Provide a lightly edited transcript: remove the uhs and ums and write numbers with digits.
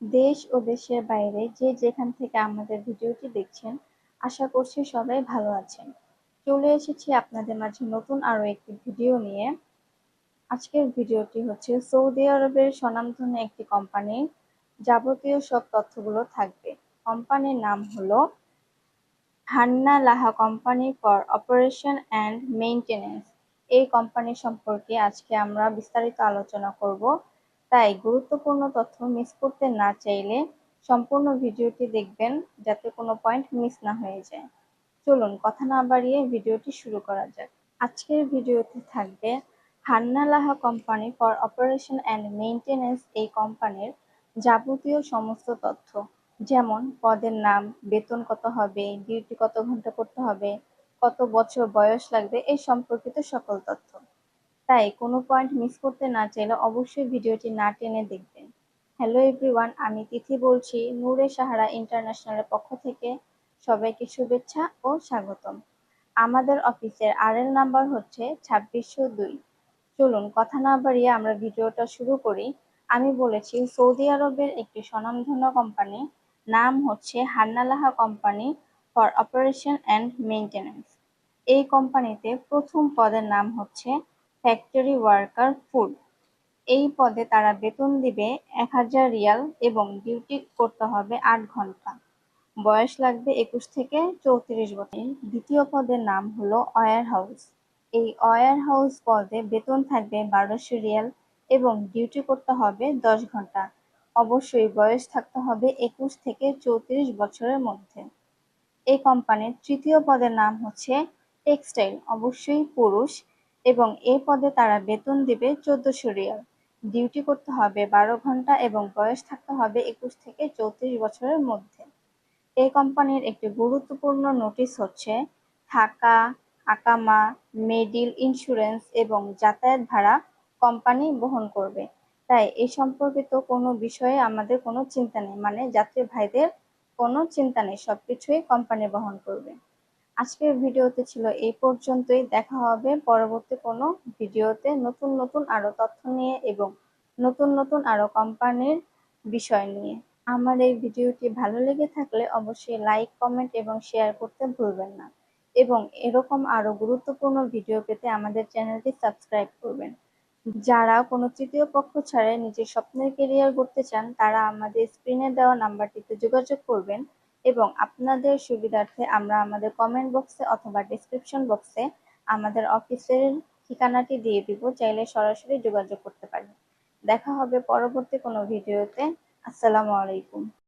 দেশ ও দেশের বাইরে যে যেখান থেকে আমাদের ভিডিওটি দেখছেন, আশা করছি সবাই ভালো আছেন। চলে এসেছি আপনাদের মাঝে নতুন আরো একটি ভিডিও নিয়ে। আজকের ভিডিওটি হচ্ছে সৌদি আরবের স্বনামধন্য একটি কোম্পানির যাবতীয় সব তথ্যগুলো থাকবে। কোম্পানির নাম হলো Hannah Laha company for operation and maintenance. এই কোম্পানি সম্পর্কে আজকে আমরা বিস্তারিত আলোচনা করব। তাই গুরুত্বপূর্ণ তথ্য মিস করতে না চাইলে সম্পূর্ণ ভিডিওটি দেখবেন, যাতে কোনো পয়েন্ট মিস না হয়ে যায়। চলুন কথা না বাড়িয়ে ভিডিওটি শুরু করা যাক। আজকের ভিডিওতে থাকবে Hannah Laha company for operation and maintenance এই কোম্পানির যাবতীয় সমস্ত তথ্য, যেমন পদের নাম, বেতন কত হবে, ডিউটি কত ঘন্টা করতে হবে, কত বছর বয়স লাগবে, এই সম্পর্কিত সকল তথ্য। তাই কোনো পয়েন্ট মিস করতে না চাইলে অবশ্যই ভিডিওটি না টেনে দেখবেন। হ্যালো এভরিওয়ান, আমি তিথি বলছি নূরে সাহারা ইন্টারন্যাশনালের পক্ষ থেকে। সবাইকে শুভেচ্ছা ও স্বাগতম। আমাদের অফিসের আরএল নাম্বার হচ্ছে 2602। চলুন কথা না বাড়িয়ে আমরা ভিডিওটা শুরু করি। আমি বলেছি সৌদি আরবের একটি স্বনামধন্য কোম্পানি, নাম হচ্ছে Hannah Laha company for operation and maintenance. এই কোম্পানিতে প্রথম পদের নাম হচ্ছে ফ্যাক্টরি ওয়ার্কার ফুড। এই পদে তারা বেতন দিবে 1000 রিয়াল এবং ডিউটি করতে হবে 8 ঘন্টা। বয়স লাগবে 21 থেকে 34 বছর। দ্বিতীয় পদের নাম হলো ওয়্যার হাউস। এই ওয়্যার হাউস পদে বেতন থাকবে 1200 রিয়াল এবং ডিউটি করতে হবে 10 ঘন্টা। অবশ্যই বয়স থাকতে হবে 21 থেকে 34 বছরের মধ্যে। এই কোম্পানির তৃতীয় পদের নাম হচ্ছে টেক্সটাইল, অবশ্যই পুরুষ, এবং এই পদে তারা বেতন দিবে 1400 রিয়াল। ডিউটি করতে হবে 12 ঘন্টা এবং বয়স থাকতে হবে 21 থেকে 34 বছরের মধ্যে। এই কোম্পানির একটি গুরুত্বপূর্ণ নোটিশ হচ্ছে থাকা, আকামা, মেডিল ইন্স্যুরেন্স এবং যাতায়াত ভাড়া কোম্পানি বহন করবে। তাই এই সম্পর্কিত কোনো বিষয়ে আমাদের কোনো চিন্তা নেই, মানে যাত্রী ভাইদের কোনো চিন্তা নেই, সবকিছুই কোম্পানি বহন করবে। আজকের ভিডিওতে ছিল এই পর্যন্তই। দেখা হবে পরবর্তী কোনো ভিডিওতে নতুন নতুন আরো তথ্য নিয়ে এবং নতুন নতুন আরো কোম্পানির বিষয় নিয়ে। আমার এই ভিডিওটি ভালো লেগে থাকলে অবশ্যই লাইক, কমেন্ট এবং শেয়ার করতে ভুলবেন না, এবং এরকম আরো গুরুত্বপূর্ণ ভিডিও পেতে আমাদের চ্যানেলটি সাবস্ক্রাইব করবেন। যারা কোনো তৃতীয় পক্ষ ছাড়াই নিজের স্বপ্নের ক্যারিয়ার গড়তে চান, তারা আমাদের স্ক্রিনে দেওয়া নাম্বারটিতে যোগাযোগ করবেন, এবং আপনাদের সুবিধার্থে আমরা আমাদের কমেন্ট বক্সে অথবা ডেসক্রিপশন বক্সে আমাদের অফিসের ঠিকানাটি দিয়ে দিব, চাইলে সরাসরি যোগাযোগ করতে পারেন। দেখা হবে পরবর্তী কোনো ভিডিওতে। আসসালামু আলাইকুম।